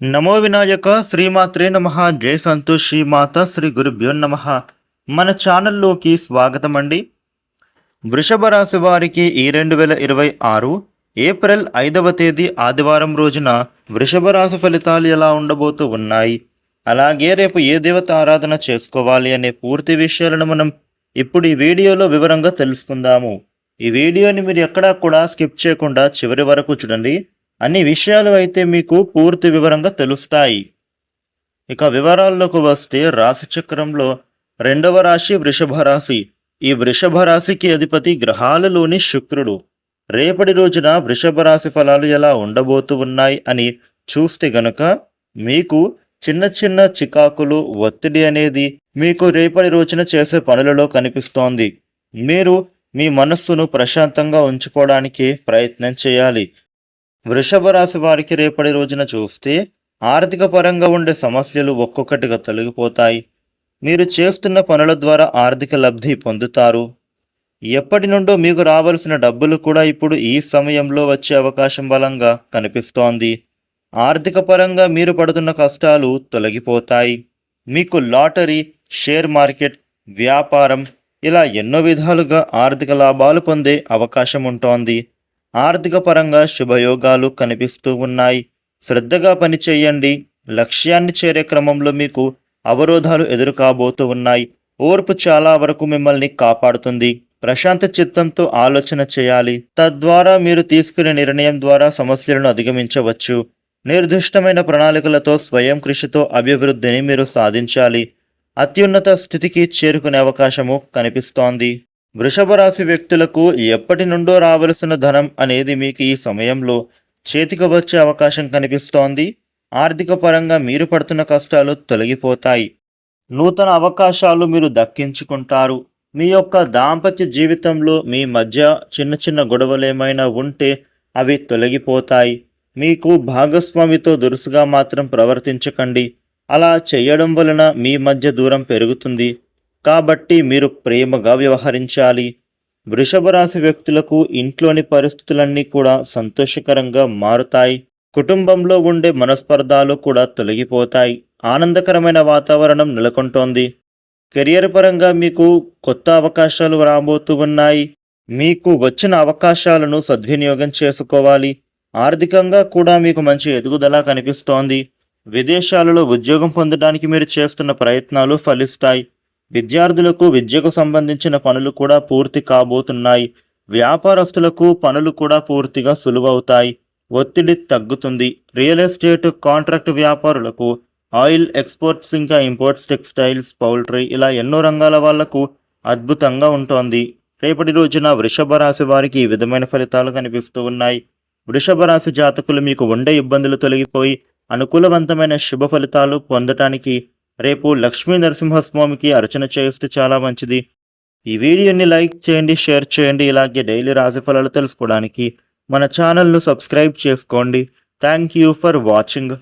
నమో వినాయక శ్రీమాత్రే నమః జై సంతోషి మాత శ్రీ గురుభ్యో నమః. మన ఛానల్లోకి స్వాగతం అండి. వృషభ రాశి వారికి ఈ 2026 ఏప్రిల్ 5వ తేదీ ఆదివారం రోజున వృషభ రాశి ఫలితాలు ఎలా ఉండబోతూ ఉన్నాయి, అలాగే రేపు ఏ దేవత ఆరాధన చేసుకోవాలి అనే పూర్తి విషయాలను మనం ఇప్పుడు ఈ వీడియోలో వివరంగా తెలుసుకుందాము. ఈ వీడియోని మీరు ఎక్కడా కూడా స్కిప్ చేయకుండా చివరి వరకు చూడండి. అన్ని విషయాలు అయితే మీకు పూర్తి వివరంగా తెలుస్తాయి. ఇక వివరాల్లోకి వస్తే రాశి చక్రంలో రెండవ రాశి వృషభ రాశి. ఈ వృషభ రాశికి అధిపతి గ్రహాలలోని శుక్రుడు. రేపటి రోజున వృషభ రాశి ఫలాలు ఎలా ఉండబోతూ ఉన్నాయి అని చూస్తే గనుక మీకు చిన్న చిన్న చికాకులు, ఒత్తిడి అనేది మీకు రేపటి రోజున చేసే పనులలో కనిపిస్తోంది. మీరు మీ మనస్సును ప్రశాంతంగా ఉంచుకోవడానికి ప్రయత్నం చేయాలి. వృషభ రాశి వారికి రేపటి రోజున చూస్తే ఆర్థిక పరంగా ఉండే సమస్యలు ఒక్కొక్కటిగా తొలగిపోతాయి. మీరు చేస్తున్న పనుల ద్వారా ఆర్థిక లబ్ధి పొందుతారు. ఎప్పటి నుండో మీకు రావాల్సిన డబ్బులు కూడా ఇప్పుడు ఈ సమయంలో వచ్చే అవకాశం బలంగా కనిపిస్తోంది. ఆర్థిక పరంగా మీరు పడుతున్న కష్టాలు తొలగిపోతాయి. మీకు లాటరీ, షేర్ మార్కెట్, వ్యాపారం ఇలా ఎన్నో విధాలుగా ఆర్థిక లాభాలు పొందే అవకాశం ఉంటోంది. ఆర్థిక పరంగా శుభయోగాలు కనిపిస్తూ ఉన్నాయి. శ్రద్ధగా పనిచేయండి. లక్ష్యాన్ని చేరే క్రమంలో మీకు అవరోధాలు ఎదురు కాబోతూ ఉన్నాయి. ఓర్పు చాలా వరకు మిమ్మల్ని కాపాడుతుంది. ప్రశాంత చిత్తంతో ఆలోచన చేయాలి. తద్వారా మీరు తీసుకునే నిర్ణయం ద్వారా సమస్యలను అధిగమించవచ్చు. నిర్దిష్టమైన ప్రణాళికలతో స్వయం కృషితో అభివృద్ధిని మీరు సాధించాలి. అత్యున్నత స్థితికి చేరుకునే అవకాశము కనిపిస్తోంది. వృషభ రాశి వ్యక్తులకు ఎప్పటి నుండో రావలసిన ధనం అనేది మీకు ఈ సమయంలో చేతికి వచ్చే అవకాశం కనిపిస్తోంది. ఆర్థిక పరంగా మీరు పడుతున్న కష్టాలు తొలగిపోతాయి. నూతన అవకాశాలు మీరు దక్కించుకుంటారు. మీ యొక్క దాంపత్య జీవితంలో మీ మధ్య చిన్న చిన్న గొడవలు ఏమైనా ఉంటే అవి తొలగిపోతాయి. మీకు భాగస్వామితో దురుసుగా మాత్రం ప్రవర్తించకండి. అలా చేయడం వలన మీ మధ్య దూరం పెరుగుతుంది. కాబట్టి మీరు ప్రేమగా వ్యవహరించాలి. వృషభ రాశి వ్యక్తులకు ఇంట్లోని పరిస్థితులన్నీ కూడా సంతోషకరంగా మారుతాయి. కుటుంబంలో ఉండే మనస్పర్ధాలు కూడా తొలగిపోతాయి. ఆనందకరమైన వాతావరణం నెలకొంటోంది. కెరియర్ పరంగా మీకు కొత్త అవకాశాలు రాబోతూ ఉన్నాయి. మీకు వచ్చిన అవకాశాలను సద్వినియోగం చేసుకోవాలి. ఆర్థికంగా కూడా మీకు మంచి ఎదుగుదల కనిపిస్తోంది. విదేశాలలో ఉద్యోగం పొందడానికి మీరు చేస్తున్న ప్రయత్నాలు ఫలిస్తాయి. విద్యార్థులకు విద్యకు సంబంధించిన పనులు కూడా పూర్తి కాబోతున్నాయి. వ్యాపారస్తులకు పనులు కూడా పూర్తిగా సులువవుతాయి. ఒత్తిడి తగ్గుతుంది. రియల్ ఎస్టేట్, కాంట్రాక్ట్ వ్యాపారులకు, ఆయిల్ ఎక్స్పోర్ట్స్, ఇంకా ఇంపోర్ట్స్, టెక్స్టైల్స్, పౌల్ట్రీ ఇలా ఎన్నో రంగాల వాళ్లకు అద్భుతంగా ఉంటోంది. రేపటి రోజున వృషభ రాశి వారికి ఈ విధమైన ఫలితాలు కనిపిస్తూ ఉన్నాయి. వృషభ రాశి జాతకులు మీకు ఉండే ఇబ్బందులు తొలగిపోయి అనుకూలవంతమైన శుభ ఫలితాలు పొందటానికి రేపు లక్ష్మీ నరసింహస్వామికి అర్చన చేస్తే చాలా మంచిది. ఈ వీడియోని లైక్ చేయండి, షేర్ చేయండి. ఇలాగే డైలీ రాశి ఫలాలు తెలుసుకోవడానికి మన ఛానల్ను సబ్స్క్రైబ్ చేసుకోండి. Thank you for watching.